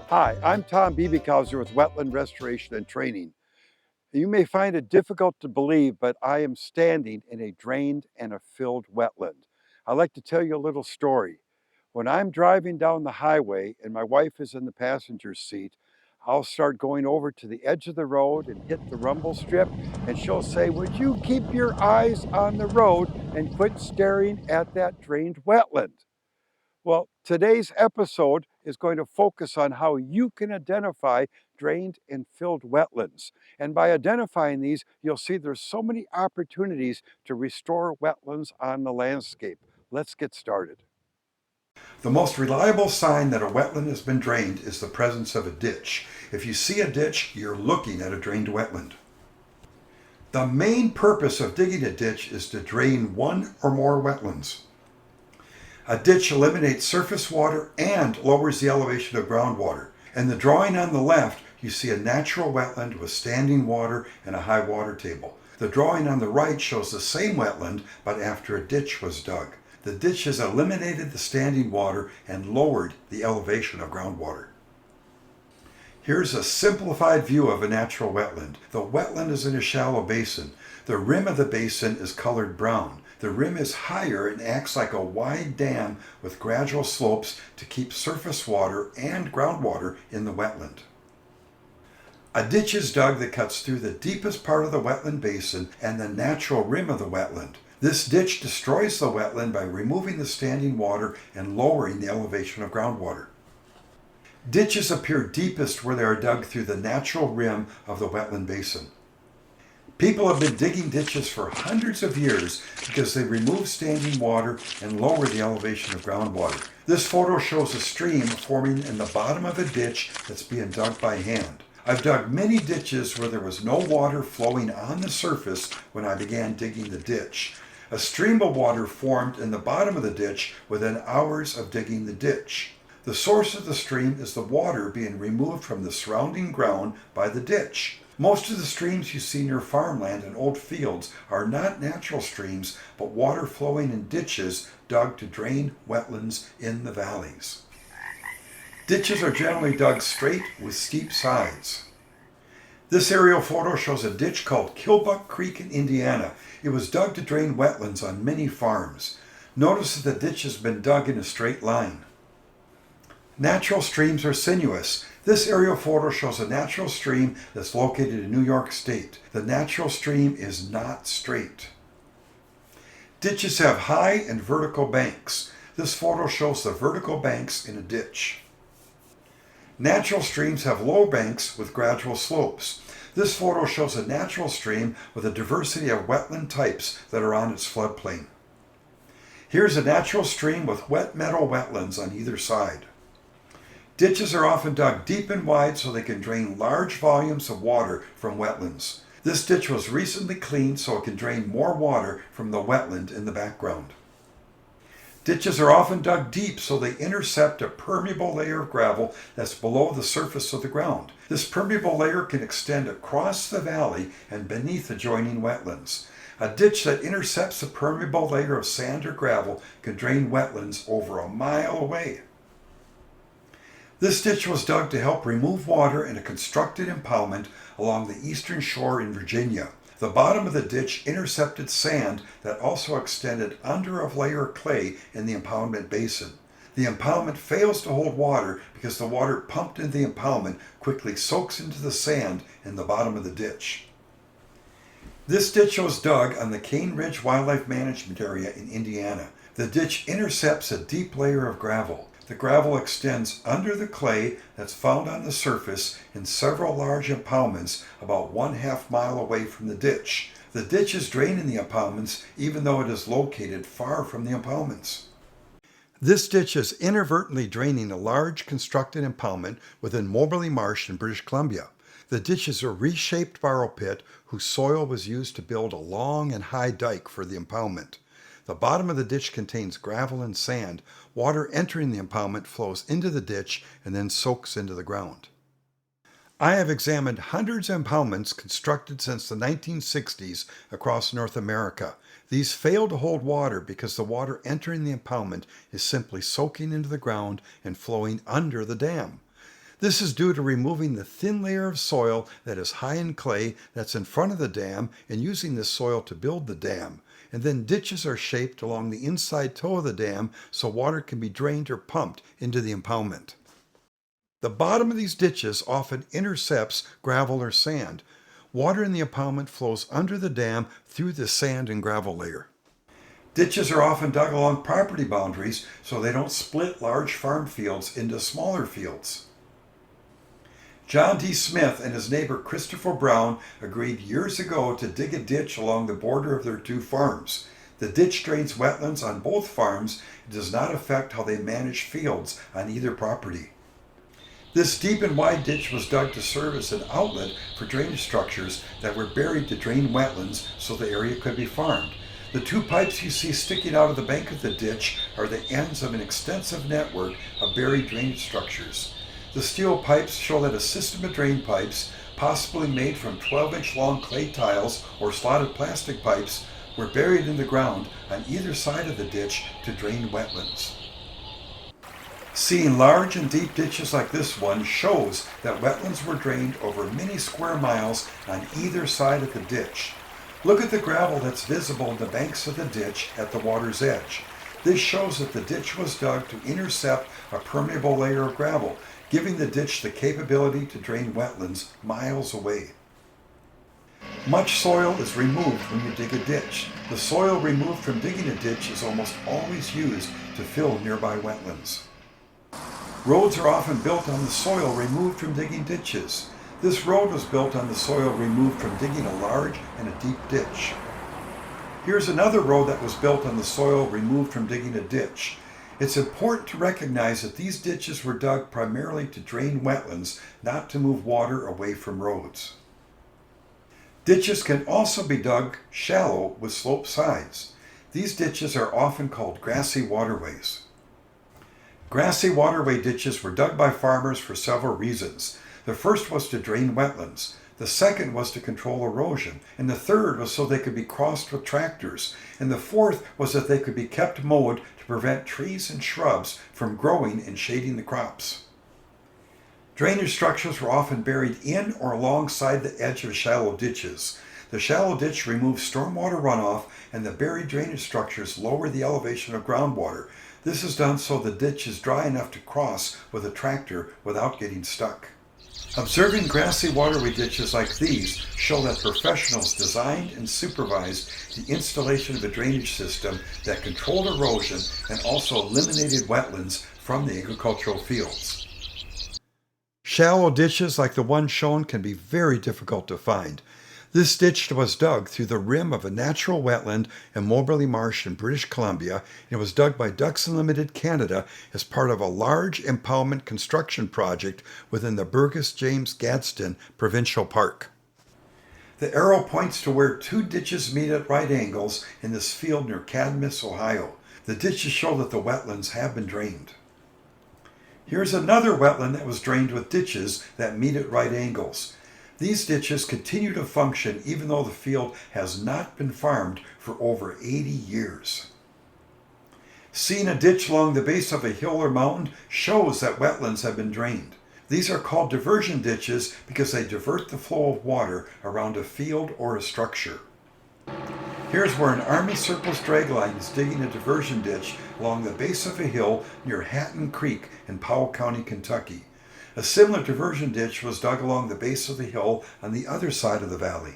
Hi, I'm Tom Beebekauser with Wetland Restoration and Training. You may find it difficult to believe, but I am standing in a drained and a filled wetland. I'd like to tell you a little story. When I'm driving down the highway and my wife is in the passenger seat, I'll start going over to the edge of the road and hit the rumble strip, and she'll say, "Would you keep your eyes on the road and quit staring at that drained wetland?" Well, today's episode is going to focus on how you can identify drained and filled wetlands. And by identifying these, you'll see there's so many opportunities to restore wetlands on the landscape. Let's get started. The most reliable sign that a wetland has been drained is the presence of a ditch. If you see a ditch, you're looking at a drained wetland. The main purpose of digging a ditch is to drain one or more wetlands. A ditch eliminates surface water and lowers the elevation of groundwater. In the drawing on the left, you see a natural wetland with standing water and a high water table. The drawing on the right shows the same wetland, but after a ditch was dug. The ditch has eliminated the standing water and lowered the elevation of groundwater. Here's a simplified view of a natural wetland. The wetland is in a shallow basin. The rim of the basin is colored brown. The rim is higher and acts like a wide dam with gradual slopes to keep surface water and groundwater in the wetland. A ditch is dug that cuts through the deepest part of the wetland basin and the natural rim of the wetland. This ditch destroys the wetland by removing the standing water and lowering the elevation of groundwater. Ditches appear deepest where they are dug through the natural rim of the wetland basin. People have been digging ditches for hundreds of years because they remove standing water and lower the elevation of groundwater. This photo shows a stream forming in the bottom of a ditch that's being dug by hand. I've dug many ditches where there was no water flowing on the surface when I began digging the ditch. A stream of water formed in the bottom of the ditch within hours of digging the ditch. The source of the stream is the water being removed from the surrounding ground by the ditch. Most of the streams you see near farmland and old fields are not natural streams, but water flowing in ditches dug to drain wetlands in the valleys. Ditches are generally dug straight with steep sides. This aerial photo shows a ditch called Killbuck Creek in Indiana. It was dug to drain wetlands on many farms. Notice that the ditch has been dug in a straight line. Natural streams are sinuous. This aerial photo shows a natural stream that's located in New York State. The natural stream is not straight. Ditches have high and vertical banks. This photo shows the vertical banks in a ditch. Natural streams have low banks with gradual slopes. This photo shows a natural stream with a diversity of wetland types that are on its floodplain. Here's a natural stream with wet meadow wetlands on either side. Ditches are often dug deep and wide so they can drain large volumes of water from wetlands. This ditch was recently cleaned so it can drain more water from the wetland in the background. Ditches are often dug deep so they intercept a permeable layer of gravel that's below the surface of the ground. This permeable layer can extend across the valley and beneath adjoining wetlands. A ditch that intercepts a permeable layer of sand or gravel can drain wetlands over a mile away. This ditch was dug to help remove water in a constructed impoundment along the eastern shore in Virginia. The bottom of the ditch intercepted sand that also extended under a layer of clay in the impoundment basin. The impoundment fails to hold water because the water pumped into the impoundment quickly soaks into the sand in the bottom of the ditch. This ditch was dug on the Cane Ridge Wildlife Management Area in Indiana. The ditch intercepts a deep layer of gravel. The gravel extends under the clay that's found on the surface in several large impoundments about 1/2 mile away from the ditch. The ditch is draining the impoundments even though it is located far from the impoundments. This ditch is inadvertently draining a large constructed impoundment within Moberly Marsh in British Columbia. The ditch is a reshaped borrow pit whose soil was used to build a long and high dike for the impoundment. The bottom of the ditch contains gravel and sand. Water entering the impoundment flows into the ditch and then soaks into the ground. I have examined hundreds of impoundments constructed since the 1960s across North America. These fail to hold water because the water entering the impoundment is simply soaking into the ground and flowing under the dam. This is due to removing the thin layer of soil that is high in clay that's in front of the dam and using this soil to build the dam. And then ditches are shaped along the inside toe of the dam so water can be drained or pumped into the impoundment. The bottom of these ditches often intercepts gravel or sand. Water in the impoundment flows under the dam through the sand and gravel layer. Ditches are often dug along property boundaries so they don't split large farm fields into smaller fields. John D. Smith and his neighbor Christopher Brown agreed years ago to dig a ditch along the border of their two farms. The ditch drains wetlands on both farms and does not affect how they manage fields on either property. This deep and wide ditch was dug to serve as an outlet for drainage structures that were buried to drain wetlands so the area could be farmed. The two pipes you see sticking out of the bank of the ditch are the ends of an extensive network of buried drainage structures. The steel pipes show that a system of drain pipes, possibly made from 12-inch long clay tiles or slotted plastic pipes, were buried in the ground on either side of the ditch to drain wetlands. Seeing large and deep ditches like this one shows that wetlands were drained over many square miles on either side of the ditch. Look at the gravel that's visible in the banks of the ditch at the water's edge. This shows that the ditch was dug to intercept a permeable layer of gravel, giving the ditch the capability to drain wetlands miles away. Much soil is removed when you dig a ditch. The soil removed from digging a ditch is almost always used to fill nearby wetlands. Roads are often built on the soil removed from digging ditches. This road was built on the soil removed from digging a large and a deep ditch. Here's another road that was built on the soil removed from digging a ditch. It's important to recognize that these ditches were dug primarily to drain wetlands, not to move water away from roads. Ditches can also be dug shallow with sloped sides. These ditches are often called grassy waterways. Grassy waterway ditches were dug by farmers for several reasons. The first was to drain wetlands. The second was to control erosion. And the third was so they could be crossed with tractors. And the fourth was that they could be kept mowed to prevent trees and shrubs from growing and shading the crops. Drainage structures were often buried in or alongside the edge of shallow ditches. The shallow ditch removes stormwater runoff, and the buried drainage structures lower the elevation of groundwater. This is done so the ditch is dry enough to cross with a tractor without getting stuck. Observing grassy waterway ditches like these show that professionals designed and supervised the installation of a drainage system that controlled erosion and also eliminated wetlands from the agricultural fields. Shallow ditches like the one shown can be very difficult to find. This ditch was dug through the rim of a natural wetland in Moberly Marsh in British Columbia, and it was dug by Ducks Unlimited Canada as part of a large impoundment construction project within the Burgess James Gadsden Provincial Park. The arrow points to where two ditches meet at right angles in this field near Cadmus, Ohio. The ditches show that the wetlands have been drained. Here's another wetland that was drained with ditches that meet at right angles. These ditches continue to function even though the field has not been farmed for over 80 years. Seeing a ditch along the base of a hill or mountain shows that wetlands have been drained. These are called diversion ditches because they divert the flow of water around a field or a structure. Here's where an Army surplus dragline is digging a diversion ditch along the base of a hill near Hatton Creek in Powell County, Kentucky. A similar diversion ditch was dug along the base of the hill on the other side of the valley.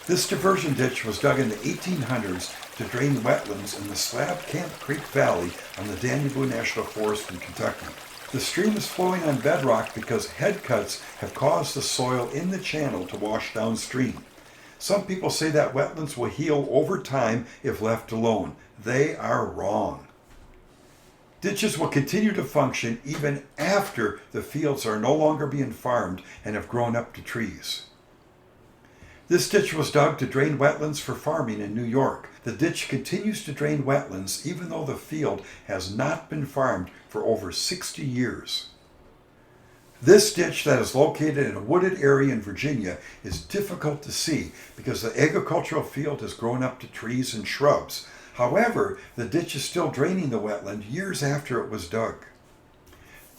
This diversion ditch was dug in the 1800s to drain wetlands in the Slab Camp Creek Valley on the Danube National Forest in Kentucky. The stream is flowing on bedrock because head cuts have caused the soil in the channel to wash downstream. Some people say that wetlands will heal over time if left alone. They are wrong. Ditches will continue to function even after the fields are no longer being farmed and have grown up to trees. This ditch was dug to drain wetlands for farming in New York. The ditch continues to drain wetlands even though the field has not been farmed for over 60 years. This ditch that is located in a wooded area in Virginia is difficult to see because the agricultural field has grown up to trees and shrubs. However, the ditch is still draining the wetland years after it was dug.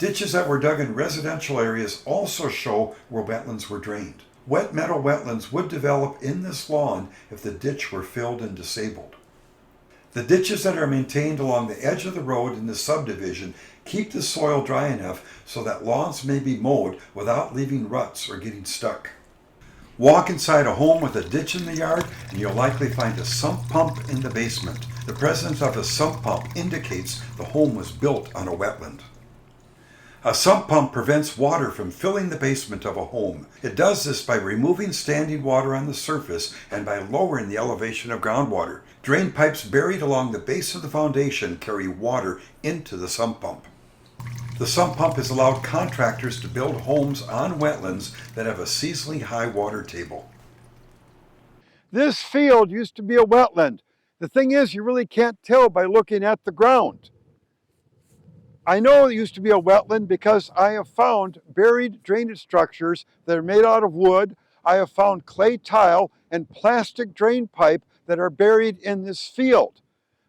Ditches that were dug in residential areas also show where wetlands were drained. Wet meadow wetlands would develop in this lawn if the ditch were filled and disabled. The ditches that are maintained along the edge of the road in the subdivision keep the soil dry enough so that lawns may be mowed without leaving ruts or getting stuck. Walk inside a home with a ditch in the yard and you'll likely find a sump pump in the basement. The presence of a sump pump indicates the home was built on a wetland. A sump pump prevents water from filling the basement of a home. It does this by removing standing water on the surface and by lowering the elevation of groundwater. Drain pipes buried along the base of the foundation carry water into the sump pump. The sump pump has allowed contractors to build homes on wetlands that have a seasonally high water table. This field used to be a wetland. The thing is, you really can't tell by looking at the ground. I know it used to be a wetland because I have found buried drainage structures that are made out of wood. I have found clay tile and plastic drain pipe that are buried in this field.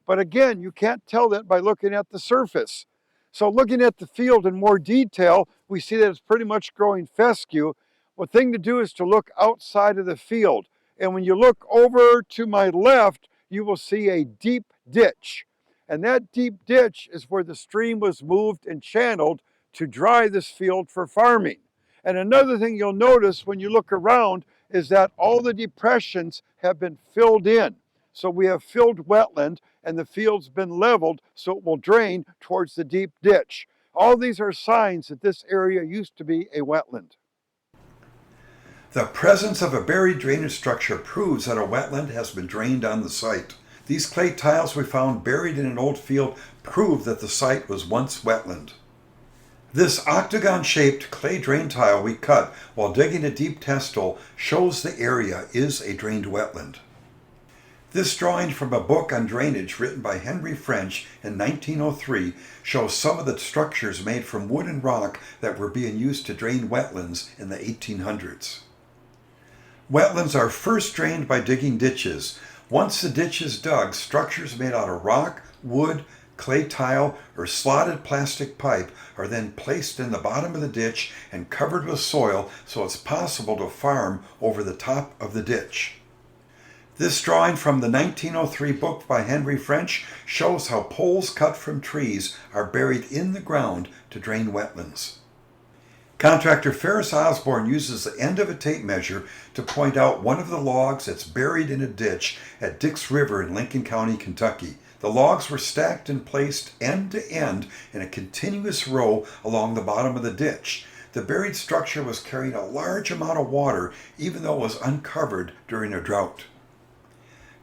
But again, you can't tell that by looking at the surface. So looking at the field in more detail, we see that it's pretty much growing fescue. The thing to do is to look outside of the field. And when you look over to my left, you will see a deep ditch. And that deep ditch is where the stream was moved and channeled to dry this field for farming. And another thing you'll notice when you look around is that all the depressions have been filled in. So we have filled wetland and the field's been leveled so it will drain towards the deep ditch. All these are signs that this area used to be a wetland. The presence of a buried drainage structure proves that a wetland has been drained on the site. These clay tiles we found buried in an old field prove that the site was once wetland. This octagon-shaped clay drain tile we cut while digging a deep test hole shows the area is a drained wetland. This drawing from a book on drainage written by Henry French in 1903 shows some of the structures made from wood and rock that were being used to drain wetlands in the 1800s. Wetlands are first drained by digging ditches. Once the ditch is dug, structures made out of rock, wood, clay tile, or slotted plastic pipe are then placed in the bottom of the ditch and covered with soil so it's possible to farm over the top of the ditch. This drawing from the 1903 book by Henry French shows how poles cut from trees are buried in the ground to drain wetlands. Contractor Ferris Osborne uses the end of a tape measure to point out one of the logs that's buried in a ditch at Dix River in Lincoln County, Kentucky. The logs were stacked and placed end to end in a continuous row along the bottom of the ditch. The buried structure was carrying a large amount of water even though it was uncovered during a drought.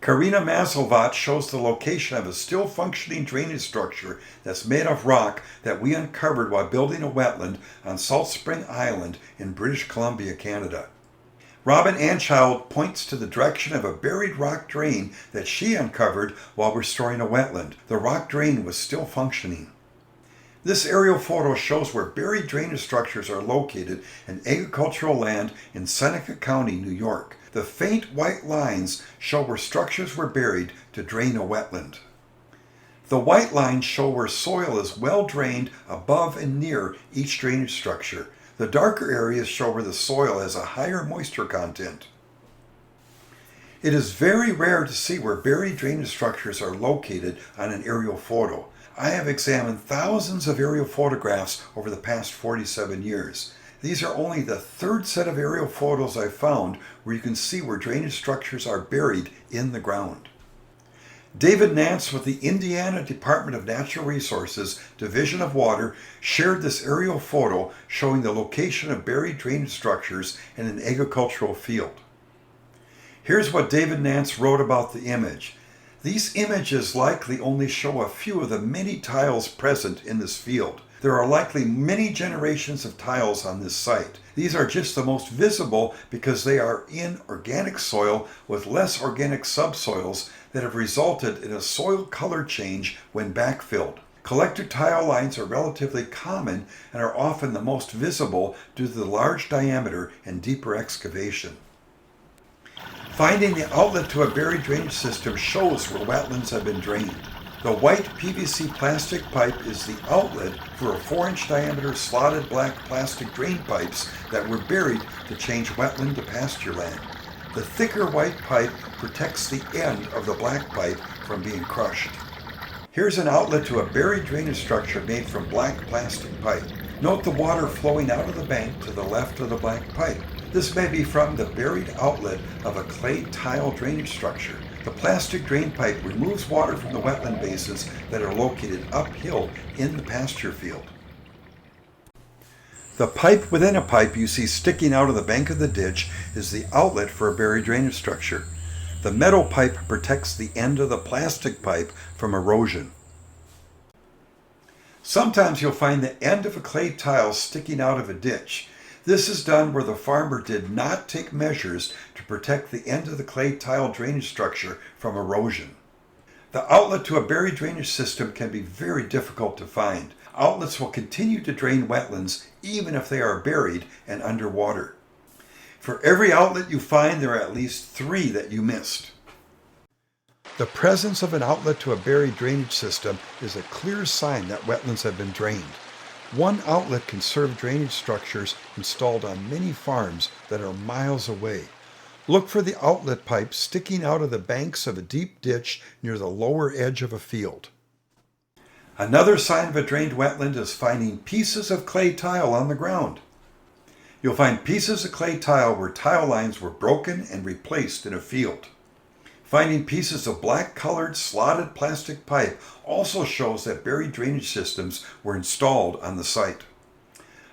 Karina Mazelvat shows the location of a still functioning drainage structure that's made of rock that we uncovered while building a wetland on Salt Spring Island in British Columbia, Canada. Robin Anchild points to the direction of a buried rock drain that she uncovered while restoring a wetland. The rock drain was still functioning. This aerial photo shows where buried drainage structures are located in agricultural land in Seneca County, New York. The faint white lines show where structures were buried to drain a wetland. The white lines show where soil is well drained above and near each drainage structure. The darker areas show where the soil has a higher moisture content. It is very rare to see where buried drainage structures are located on an aerial photo. I have examined thousands of aerial photographs over the past 47 years. These are only the third set of aerial photos I've found where you can see where drainage structures are buried in the ground. David Nance with the Indiana Department of Natural Resources Division of Water shared this aerial photo showing the location of buried drainage structures in an agricultural field. Here's what David Nance wrote about the image. These images likely only show a few of the many tiles present in this field. There are likely many generations of tiles on this site. These are just the most visible because they are in organic soil with less organic subsoils that have resulted in a soil color change when backfilled. Collector tile lines are relatively common and are often the most visible due to the large diameter and deeper excavation. Finding the outlet to a buried drainage system shows where wetlands have been drained. The white PVC plastic pipe is the outlet for a 4-inch diameter slotted black plastic drain pipes that were buried to change wetland to pasture land. The thicker white pipe protects the end of the black pipe from being crushed. Here's an outlet to a buried drainage structure made from black plastic pipe. Note the water flowing out of the bank to the left of the black pipe. This may be from the buried outlet of a clay tile drainage structure. The plastic drain pipe removes water from the wetland basins that are located uphill in the pasture field. The pipe within a pipe you see sticking out of the bank of the ditch is the outlet for a buried drainage structure. The metal pipe protects the end of the plastic pipe from erosion. Sometimes you'll find the end of a clay tile sticking out of a ditch. This is done where the farmer did not take measures to protect the end of the clay tile drainage structure from erosion. The outlet to a buried drainage system can be very difficult to find. Outlets will continue to drain wetlands even if they are buried and underwater. For every outlet you find, there are at least 3 that you missed. The presence of an outlet to a buried drainage system is a clear sign that wetlands have been drained. One outlet can serve drainage structures installed on many farms that are miles away. Look for the outlet pipe sticking out of the banks of a deep ditch near the lower edge of a field. Another sign of a drained wetland is finding pieces of clay tile on the ground. You'll find pieces of clay tile where tile lines were broken and replaced in a field. Finding pieces of black-colored slotted plastic pipe also shows that buried drainage systems were installed on the site.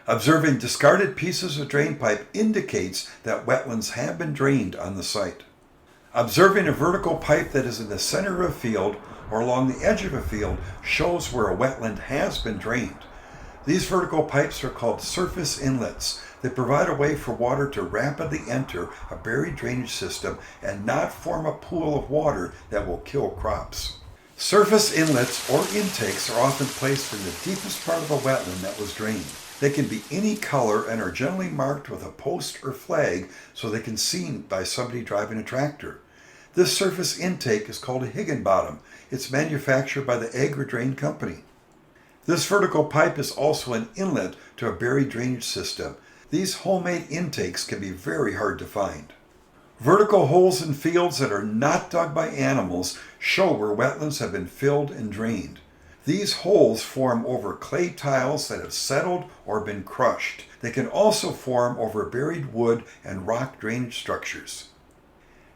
Observing discarded pieces of drain pipe indicates that wetlands have been drained on the site. Observing a vertical pipe that is in the center of a field or along the edge of a field shows where a wetland has been drained. These vertical pipes are called surface inlets. They provide a way for water to rapidly enter a buried drainage system and not form a pool of water that will kill crops. Surface inlets or intakes are often placed in the deepest part of a wetland that was drained. They can be any color and are generally marked with a post or flag so they can be seen by somebody driving a tractor. This surface intake is called a Higginbottom. It's manufactured by the Agri-Drain Company. This vertical pipe is also an inlet to a buried drainage system. These homemade intakes can be very hard to find. Vertical holes in fields that are not dug by animals show where wetlands have been filled and drained. These holes form over clay tiles that have settled or been crushed. They can also form over buried wood and rock drainage structures.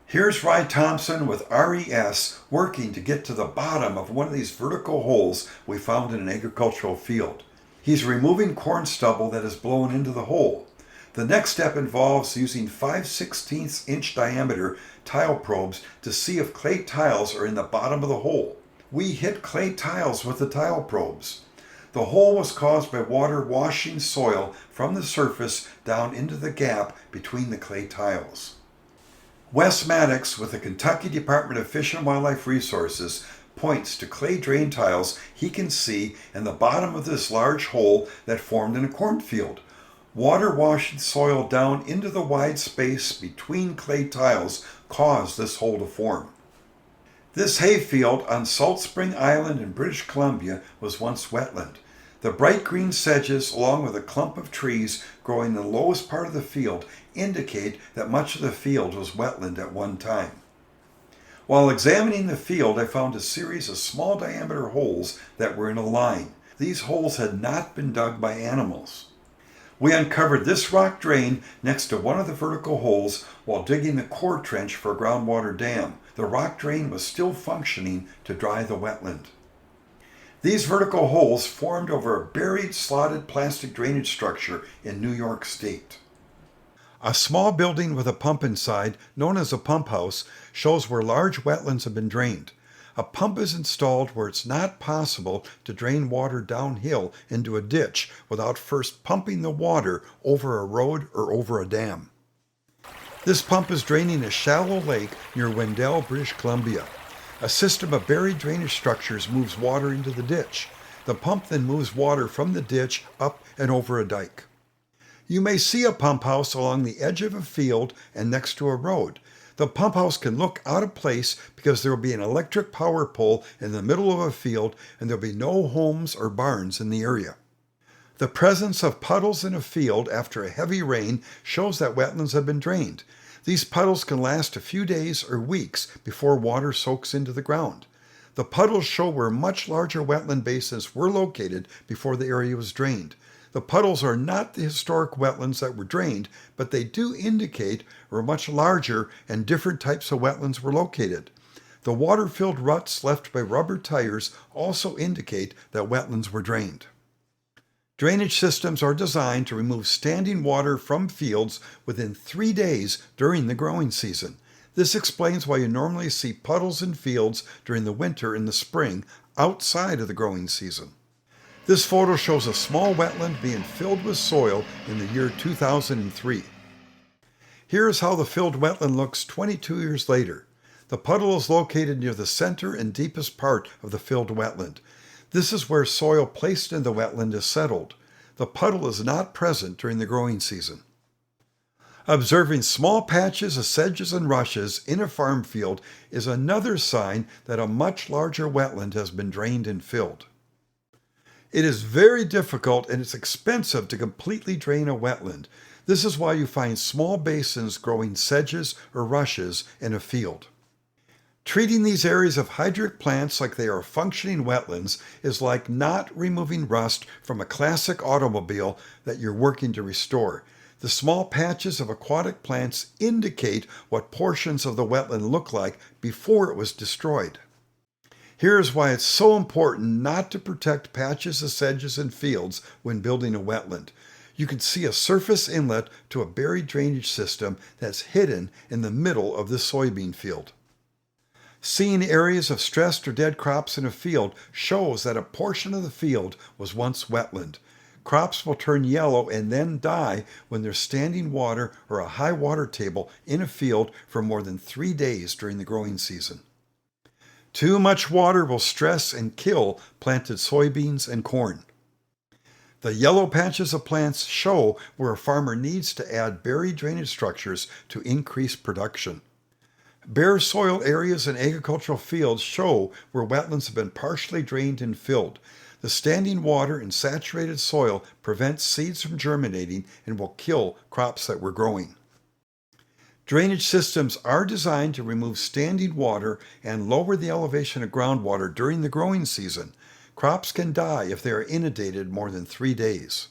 Here's Rye Thompson with RES working to get to the bottom of one of these vertical holes we found in an agricultural field. He's removing corn stubble that is blown into the hole. The next step involves using 5/16 inch diameter tile probes to see if clay tiles are in the bottom of the hole. We hit clay tiles with the tile probes. The hole was caused by water washing soil from the surface down into the gap between the clay tiles. Wes Maddox with the Kentucky Department of Fish and Wildlife Resources points to clay drain tiles he can see in the bottom of this large hole that formed in a cornfield. Water washing soil down into the wide space between clay tiles caused this hole to form. This hayfield on Salt Spring Island in British Columbia was once wetland. The bright green sedges, along with a clump of trees growing in the lowest part of the field, indicate that much of the field was wetland at one time. While examining the field, I found a series of small diameter holes that were in a line. These holes had not been dug by animals. We uncovered this rock drain next to one of the vertical holes while digging the core trench for a groundwater dam. The rock drain was still functioning to dry the wetland. These vertical holes formed over a buried slotted plastic drainage structure in New York State. A small building with a pump inside, known as a pump house, shows where large wetlands have been drained. A pump is installed where it's not possible to drain water downhill into a ditch without first pumping the water over a road or over a dam. This pump is draining a shallow lake near Wendell, British Columbia. A system of buried drainage structures moves water into the ditch. The pump then moves water from the ditch up and over a dike. You may see a pump house along the edge of a field and next to a road. The pump house can look out of place because there will be an electric power pole in the middle of a field and there will be no homes or barns in the area. The presence of puddles in a field after a heavy rain shows that wetlands have been drained. These puddles can last a few days or weeks before water soaks into the ground. The puddles show where much larger wetland basins were located before the area was drained. The puddles are not the historic wetlands that were drained, but they do indicate where much larger and different types of wetlands were located. The water-filled ruts left by rubber tires also indicate that wetlands were drained. Drainage systems are designed to remove standing water from fields within 3 days during the growing season. This explains why you normally see puddles in fields during the winter and the spring outside of the growing season. This photo shows a small wetland being filled with soil in the year 2003. Here is how the filled wetland looks 22 years later. The puddle is located near the center and deepest part of the filled wetland. This is where soil placed in the wetland is settled. The puddle is not present during the growing season. Observing small patches of sedges and rushes in a farm field is another sign that a much larger wetland has been drained and filled. It is very difficult and it's expensive to completely drain a wetland. This is why you find small basins growing sedges or rushes in a field. Treating these areas of hydric plants like they are functioning wetlands is like not removing rust from a classic automobile that you're working to restore. The small patches of aquatic plants indicate what portions of the wetland look like before it was destroyed. Here is why it's so important not to protect patches of sedges and fields when building a wetland. You can see a surface inlet to a buried drainage system that's hidden in the middle of this soybean field. Seeing areas of stressed or dead crops in a field shows that a portion of the field was once wetland. Crops will turn yellow and then die when there's standing water or a high water table in a field for more than 3 days during the growing season. Too much water will stress and kill planted soybeans and corn. The yellow patches of plants show where a farmer needs to add buried drainage structures to increase production. Bare soil areas in agricultural fields show where wetlands have been partially drained and filled. The standing water and saturated soil prevents seeds from germinating and will kill crops that were growing. Drainage systems are designed to remove standing water and lower the elevation of groundwater during the growing season. Crops can die if they are inundated more than 3 days.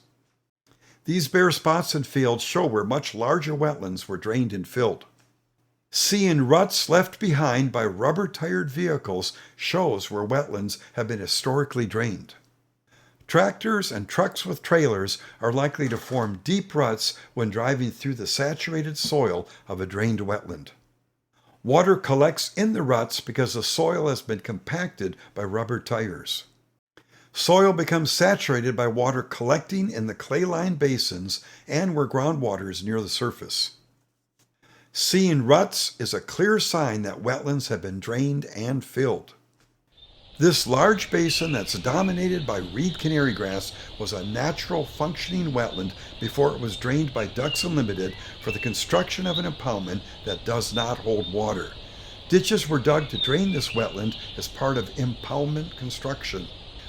These bare spots in fields show where much larger wetlands were drained and filled. Seeing ruts left behind by rubber-tired vehicles shows where wetlands have been historically drained. Tractors and trucks with trailers are likely to form deep ruts when driving through the saturated soil of a drained wetland. Water collects in the ruts because the soil has been compacted by rubber tires. Soil becomes saturated by water collecting in the clay-lined basins and where groundwater is near the surface. Seeing ruts is a clear sign that wetlands have been drained and filled. This large basin that's dominated by reed canary grass was a natural functioning wetland before it was drained by Ducks Unlimited for the construction of an impoundment that does not hold water. Ditches were dug to drain this wetland as part of impoundment construction.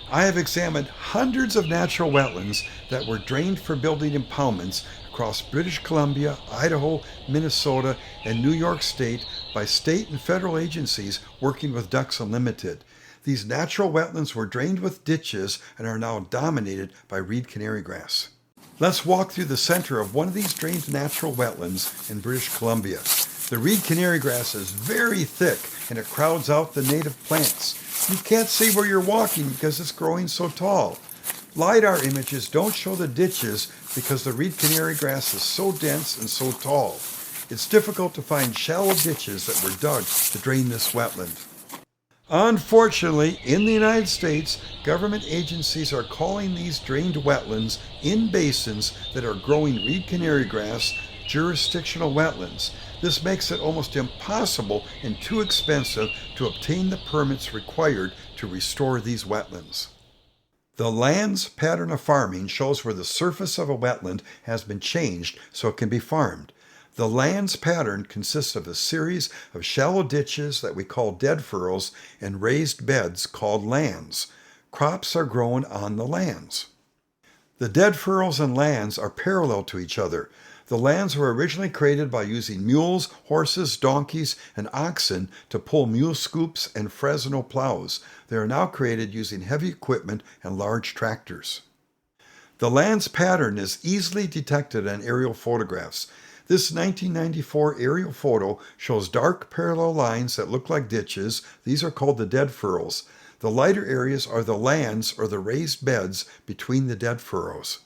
I have examined hundreds of natural wetlands that were drained for building impoundments across British Columbia, Idaho, Minnesota, and New York State by state and federal agencies working with Ducks Unlimited. These natural wetlands were drained with ditches and are now dominated by reed canary grass. Let's walk through the center of one of these drained natural wetlands in British Columbia. The reed canary grass is very thick and it crowds out the native plants. You can't see where you're walking because it's growing so tall. LiDAR images don't show the ditches because the reed canary grass is so dense and so tall. It's difficult to find shallow ditches that were dug to drain this wetland. Unfortunately, in the United States, government agencies are calling these drained wetlands in basins that are growing reed canary grass jurisdictional wetlands. This makes it almost impossible and too expensive to obtain the permits required to restore these wetlands. The land's pattern of farming shows where the surface of a wetland has been changed so it can be farmed. The lands pattern consists of a series of shallow ditches that we call dead furrows and raised beds called lands. Crops are grown on the lands. The dead furrows and lands are parallel to each other. The lands were originally created by using mules, horses, donkeys, and oxen to pull mule scoops and Fresno plows. They are now created using heavy equipment and large tractors. The lands pattern is easily detected on aerial photographs. This 1994 aerial photo shows dark parallel lines that look like ditches. These are called the dead furrows. The lighter areas are the lands or the raised beds between the dead furrows.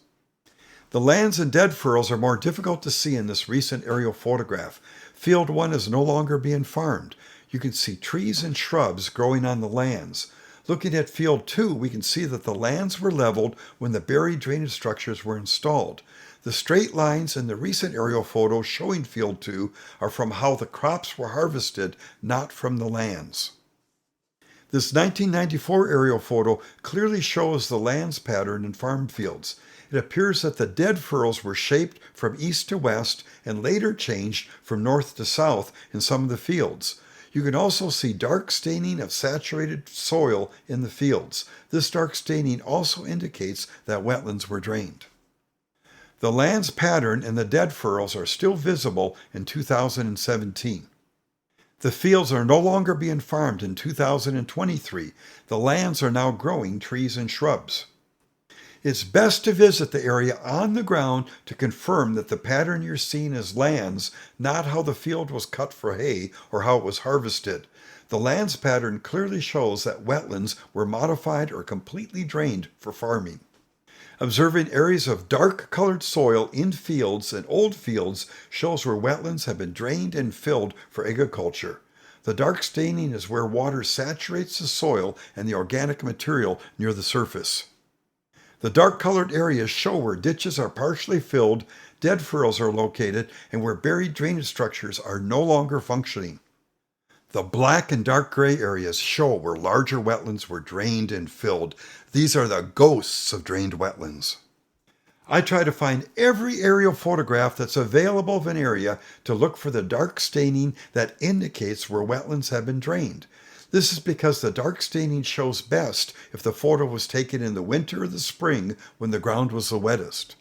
The lands and dead furrows are more difficult to see in this recent aerial photograph. Field 1 is no longer being farmed. You can see trees and shrubs growing on the lands. Looking at Field 2, we can see that the lands were leveled when the buried drainage structures were installed. The straight lines in the recent aerial photo showing Field 2 are from how the crops were harvested, not from the lands. This 1994 aerial photo clearly shows the lands pattern in farm fields. It appears that the dead furrows were shaped from east to west and later changed from north to south in some of the fields. You can also see dark staining of saturated soil in the fields. This dark staining also indicates that wetlands were drained. The lands pattern and the dead furrows are still visible in 2017. The fields are no longer being farmed in 2023. The lands are now growing trees and shrubs. It's best to visit the area on the ground to confirm that the pattern you're seeing is lands, not how the field was cut for hay or how it was harvested. The lands pattern clearly shows that wetlands were modified or completely drained for farming. Observing areas of dark-colored soil in fields and old fields shows where wetlands have been drained and filled for agriculture. The dark staining is where water saturates the soil and the organic material near the surface. The dark-colored areas show where ditches are partially filled, dead furrows are located, and where buried drainage structures are no longer functioning. The black and dark gray areas show where larger wetlands were drained and filled. These are the ghosts of drained wetlands. I try to find every aerial photograph that's available of an area to look for the dark staining that indicates where wetlands have been drained. This is because the dark staining shows best if the photo was taken in the winter or the spring when the ground was the wettest.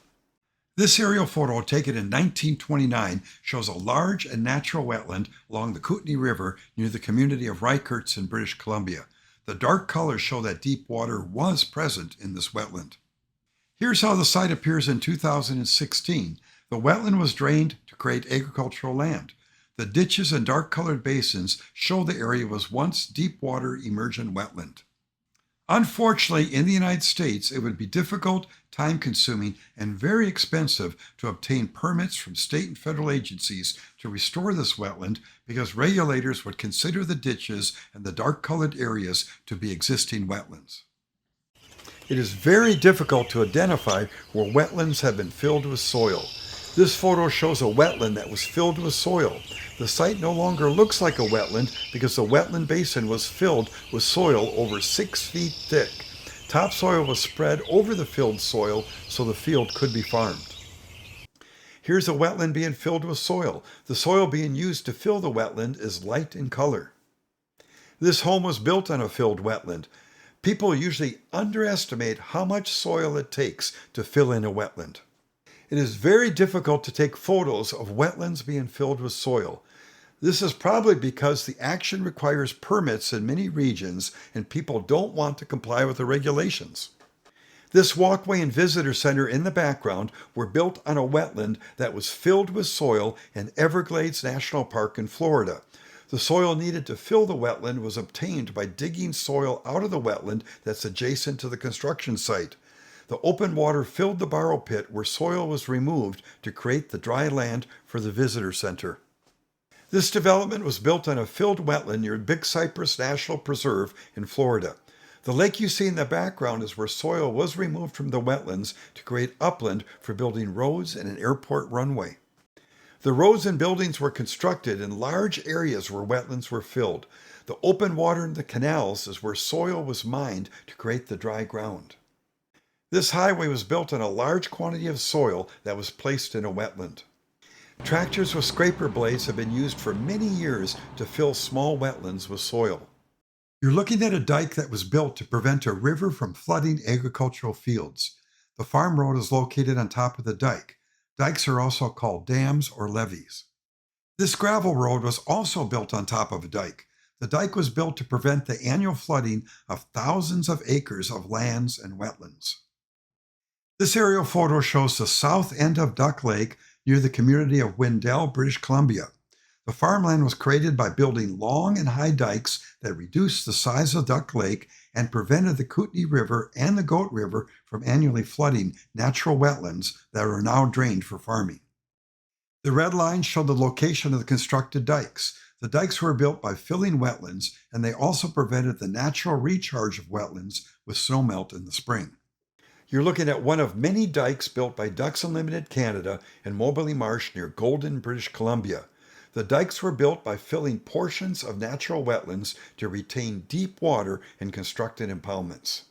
This aerial photo taken in 1929 shows a large and natural wetland along the Kootenay River near the community of Rykerts in British Columbia. The dark colors show that deep water was present in this wetland. Here's how the site appears in 2016. The wetland was drained to create agricultural land. The ditches and dark-colored basins show the area was once deep water emergent wetland. Unfortunately, in the United States, it would be difficult, time-consuming, and very expensive to obtain permits from state and federal agencies to restore this wetland because regulators would consider the ditches and the dark-colored areas to be existing wetlands. It is very difficult to identify where wetlands have been filled with soil. This photo shows a wetland that was filled with soil. The site no longer looks like a wetland because the wetland basin was filled with soil over 6 feet thick. Topsoil was spread over the filled soil so the field could be farmed. Here's a wetland being filled with soil. The soil being used to fill the wetland is light in color. This home was built on a filled wetland. People usually underestimate how much soil it takes to fill in a wetland. It is very difficult to take photos of wetlands being filled with soil. This is probably because the action requires permits in many regions and people don't want to comply with the regulations. This walkway and visitor center in the background were built on a wetland that was filled with soil in Everglades National Park in Florida. The soil needed to fill the wetland was obtained by digging soil out of the wetland that's adjacent to the construction site. The open water filled the borrow pit where soil was removed to create the dry land for the visitor center. This development was built on a filled wetland near Big Cypress National Preserve in Florida. The lake you see in the background is where soil was removed from the wetlands to create upland for building roads and an airport runway. The roads and buildings were constructed in large areas where wetlands were filled. The open water in the canals is where soil was mined to create the dry ground. This highway was built on a large quantity of soil that was placed in a wetland. Tractors with scraper blades have been used for many years to fill small wetlands with soil. You're looking at a dike that was built to prevent a river from flooding agricultural fields. The farm road is located on top of the dike. Dikes are also called dams or levees. This gravel road was also built on top of a dike. The dike was built to prevent the annual flooding of thousands of acres of lands and wetlands. This aerial photo shows the south end of Duck Lake near the community of Wendell, British Columbia. The farmland was created by building long and high dikes that reduced the size of Duck Lake and prevented the Kootenai River and the Goat River from annually flooding natural wetlands that are now drained for farming. The red lines show the location of the constructed dikes. The dikes were built by filling wetlands, and they also prevented the natural recharge of wetlands with snowmelt in the spring. You're looking at one of many dikes built by Ducks Unlimited Canada in Moberly Marsh near Golden, British Columbia. The dikes were built by filling portions of natural wetlands to retain deep water in constructed impoundments.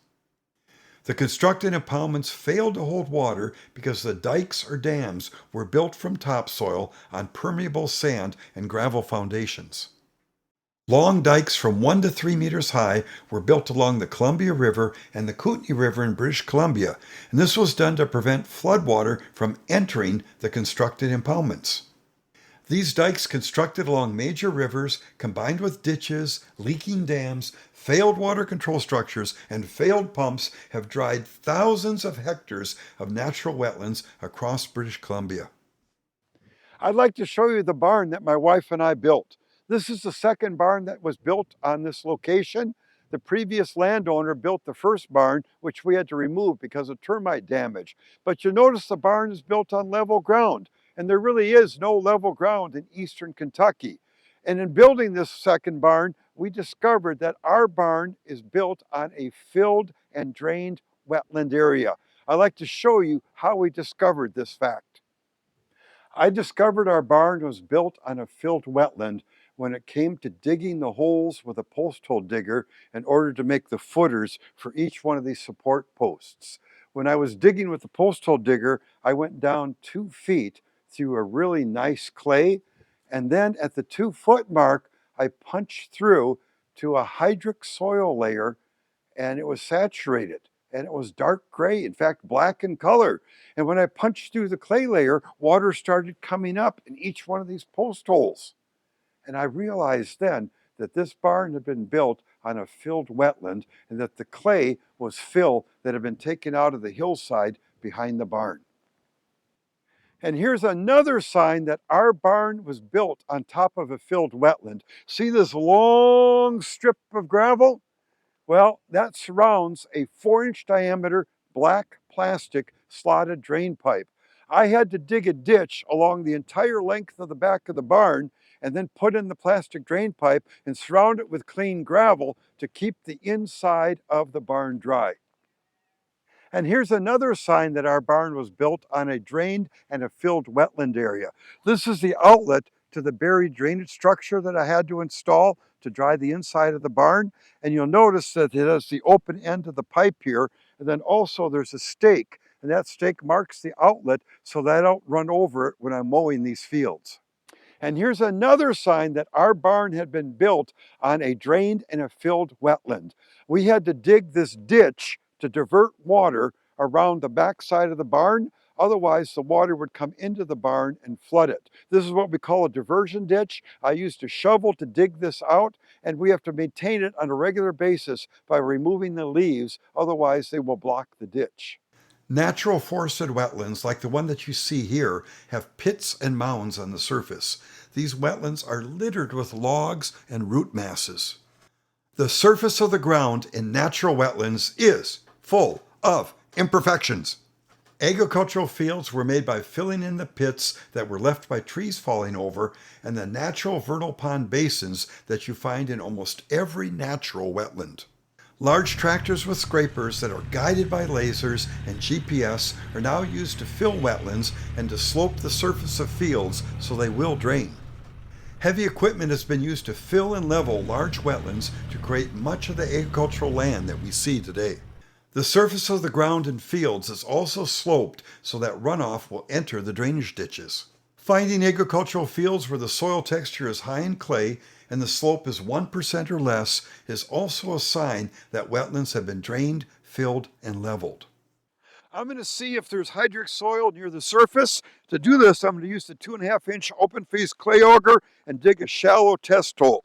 The constructed impoundments failed to hold water because the dikes or dams were built from topsoil on permeable sand and gravel foundations. Long dikes from 1 to 3 meters high were built along the Columbia River and the Kootenai River in British Columbia, and this was done to prevent floodwater from entering the constructed impoundments. These dikes constructed along major rivers, combined with ditches, leaking dams, failed water control structures, and failed pumps, have dried thousands of hectares of natural wetlands across British Columbia. I'd like to show you the barn that my wife and I built. This is the second barn that was built on this location. The previous landowner built the first barn, which we had to remove because of termite damage. But you notice the barn is built on level ground, and there really is no level ground in eastern Kentucky. And in building this second barn, we discovered that our barn is built on a filled and drained wetland area. I'd like to show you how we discovered this fact. I discovered our barn was built on a filled wetland when it came to digging the holes with a post hole digger in order to make the footers for each one of these support posts. When I was digging with the post hole digger, I went down 2 feet through a really nice clay, and then at the 2-foot mark, I punched through to a hydric soil layer, and it was saturated. And it was dark gray, in fact, black in color. And when I punched through the clay layer, water started coming up in each one of these post holes. And I realized then that this barn had been built on a filled wetland and that the clay was fill that had been taken out of the hillside behind the barn. And here's another sign that our barn was built on top of a filled wetland. See this long strip of gravel? Well, that surrounds a 4-inch diameter black plastic slotted drain pipe. I had to dig a ditch along the entire length of the back of the barn and then put in the plastic drain pipe and surround it with clean gravel to keep the inside of the barn dry. And here's another sign that our barn was built on a drained and a filled wetland area. This is the outlet to the buried drainage structure that I had to install to dry the inside of the barn. And you'll notice that it has the open end of the pipe here. And then also there's a stake, and that stake marks the outlet so that I don't run over it when I'm mowing these fields. And here's another sign that our barn had been built on a drained and a filled wetland. We had to dig this ditch to divert water around the backside of the barn. Otherwise, the water would come into the barn and flood it. This is what we call a diversion ditch. I used a shovel to dig this out, and we have to maintain it on a regular basis by removing the leaves. Otherwise, they will block the ditch. Natural forested wetlands, like the one that you see here, have pits and mounds on the surface. These wetlands are littered with logs and root masses. The surface of the ground in natural wetlands is full of imperfections. Agricultural fields were made by filling in the pits that were left by trees falling over and the natural vernal pond basins that you find in almost every natural wetland. Large tractors with scrapers that are guided by lasers and GPS are now used to fill wetlands and to slope the surface of fields so they will drain. Heavy equipment has been used to fill and level large wetlands to create much of the agricultural land that we see today. The surface of the ground in fields is also sloped so that runoff will enter the drainage ditches. Finding agricultural fields where the soil texture is high in clay and the slope is 1% or less is also a sign that wetlands have been drained, filled, and leveled. I'm going to see if there's hydric soil near the surface. To do this, I'm going to use the 2.5-inch open face clay auger and dig a shallow test hole.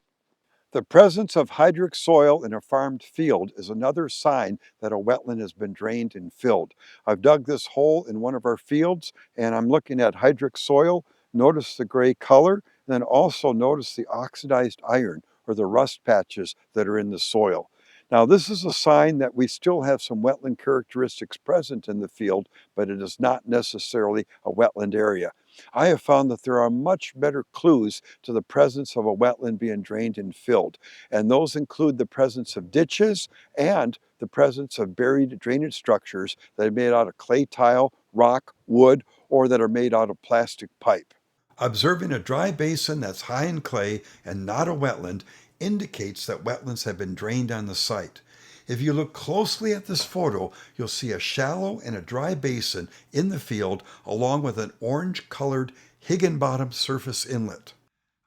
The presence of hydric soil in a farmed field is another sign that a wetland has been drained and filled. I've dug this hole in one of our fields and I'm looking at hydric soil. Notice the gray color, and then also notice the oxidized iron or the rust patches that are in the soil. Now, this is a sign that we still have some wetland characteristics present in the field, but it is not necessarily a wetland area. I have found that there are much better clues to the presence of a wetland being drained and filled, and those include the presence of ditches and the presence of buried drainage structures that are made out of clay tile, rock, wood, or that are made out of plastic pipe. Observing a dry basin that's high in clay and not a wetland indicates that wetlands have been drained on the site. If you look closely at this photo, you'll see a shallow and a dry basin in the field along with an orange-colored Higginbottom surface inlet.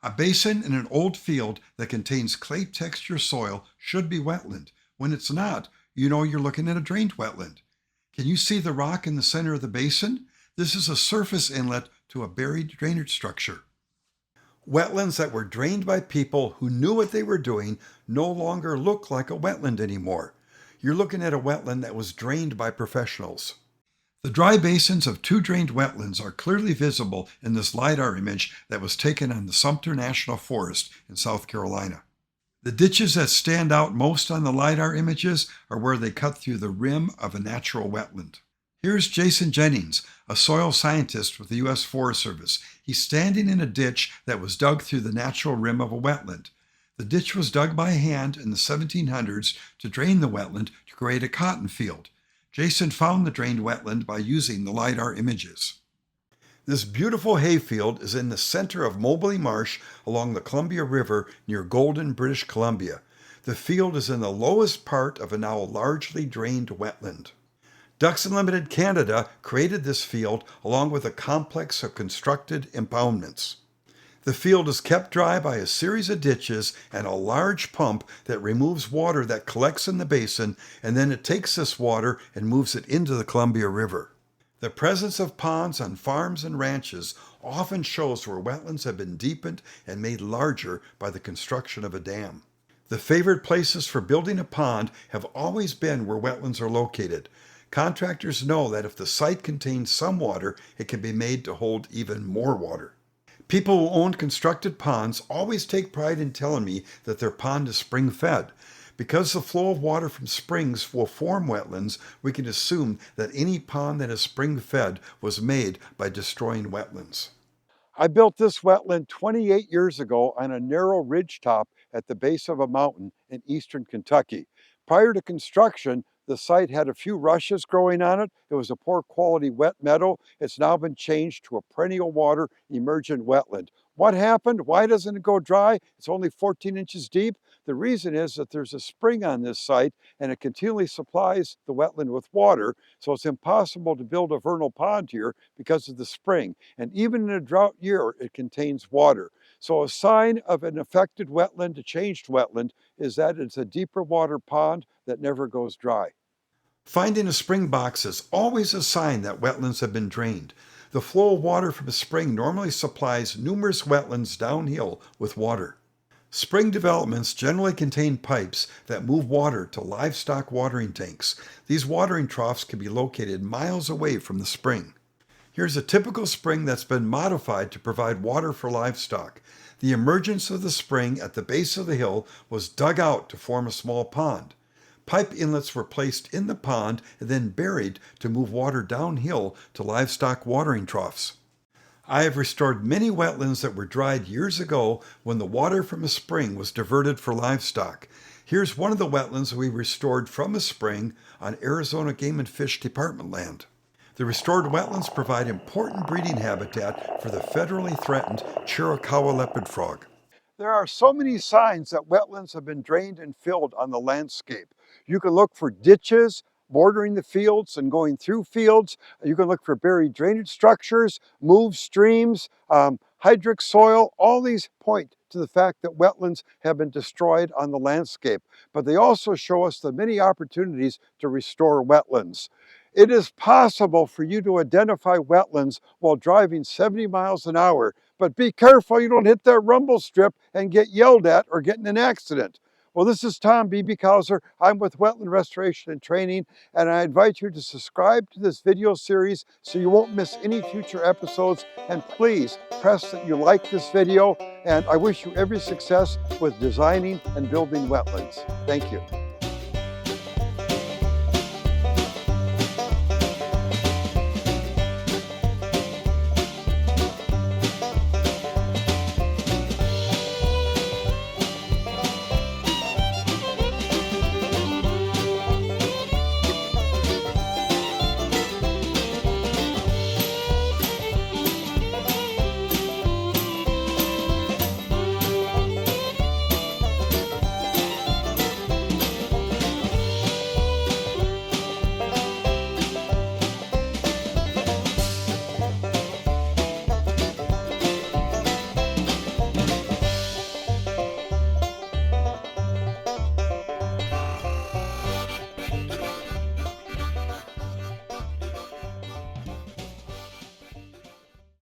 A basin in an old field that contains clay texture soil should be wetland. When it's not, you know you're looking at a drained wetland. Can you see the rock in the center of the basin? This is a surface inlet to a buried drainage structure. Wetlands that were drained by people who knew what they were doing no longer look like a wetland anymore. You're looking at a wetland that was drained by professionals. The dry basins of two drained wetlands are clearly visible in this LiDAR image that was taken on the Sumter National Forest in South Carolina. The ditches that stand out most on the LiDAR images are where they cut through the rim of a natural wetland. Here's Jason Jennings, a soil scientist with the U.S. Forest Service. He's standing in a ditch that was dug through the natural rim of a wetland. The ditch was dug by hand in the 1700s to drain the wetland to create a cotton field. Jason found the drained wetland by using the LiDAR images. This beautiful hayfield is in the center of Mobley Marsh along the Columbia River near Golden, British Columbia. The field is in the lowest part of a now largely drained wetland. Ducks Unlimited Canada created this field along with a complex of constructed impoundments. The field is kept dry by a series of ditches and a large pump that removes water that collects in the basin, and then it takes this water and moves it into the Columbia River. The presence of ponds on farms and ranches often shows where wetlands have been deepened and made larger by the construction of a dam. The favored places for building a pond have always been where wetlands are located. Contractors know that if the site contains some water, it can be made to hold even more water. People who own constructed ponds always take pride in telling me that their pond is spring-fed. Because the flow of water from springs will form wetlands, we can assume that any pond that is spring-fed was made by destroying wetlands. I built this wetland 28 years ago on a narrow ridgetop at the base of a mountain in eastern Kentucky. Prior to construction, the site had a few rushes growing on it. It was a poor quality wet meadow. It's now been changed to a perennial water emergent wetland. What happened? Why doesn't it go dry? It's only 14 inches deep. The reason is that there's a spring on this site and it continually supplies the wetland with water. So it's impossible to build a vernal pond here because of the spring. And even in a drought year, it contains water. So a sign of an affected wetland, a changed wetland, is that it's a deeper water pond that never goes dry. Finding a spring box is always a sign that wetlands have been drained. The flow of water from a spring normally supplies numerous wetlands downhill with water. Spring developments generally contain pipes that move water to livestock watering tanks. These watering troughs can be located miles away from the spring. Here's a typical spring that's been modified to provide water for livestock. The emergence of the spring at the base of the hill was dug out to form a small pond. Pipe inlets were placed in the pond and then buried to move water downhill to livestock watering troughs. I have restored many wetlands that were dried years ago when the water from a spring was diverted for livestock. Here's one of the wetlands we restored from a spring on Arizona Game and Fish Department land. The restored wetlands provide important breeding habitat for the federally threatened Chiricahua leopard frog. There are so many signs that wetlands have been drained and filled on the landscape. You can look for ditches, bordering the fields and going through fields. You can look for buried drainage structures, moved streams, hydric soil. All these point to the fact that wetlands have been destroyed on the landscape, but they also show us the many opportunities to restore wetlands. It is possible for you to identify wetlands while driving 70 miles an hour, but be careful you don't hit that rumble strip and get yelled at or get in an accident. Well, this is Tom Biebighauser. I'm with Wetland Restoration and Training, and I invite you to subscribe to this video series so you won't miss any future episodes. And please press that you like this video, and I wish you every success with designing and building wetlands. Thank you.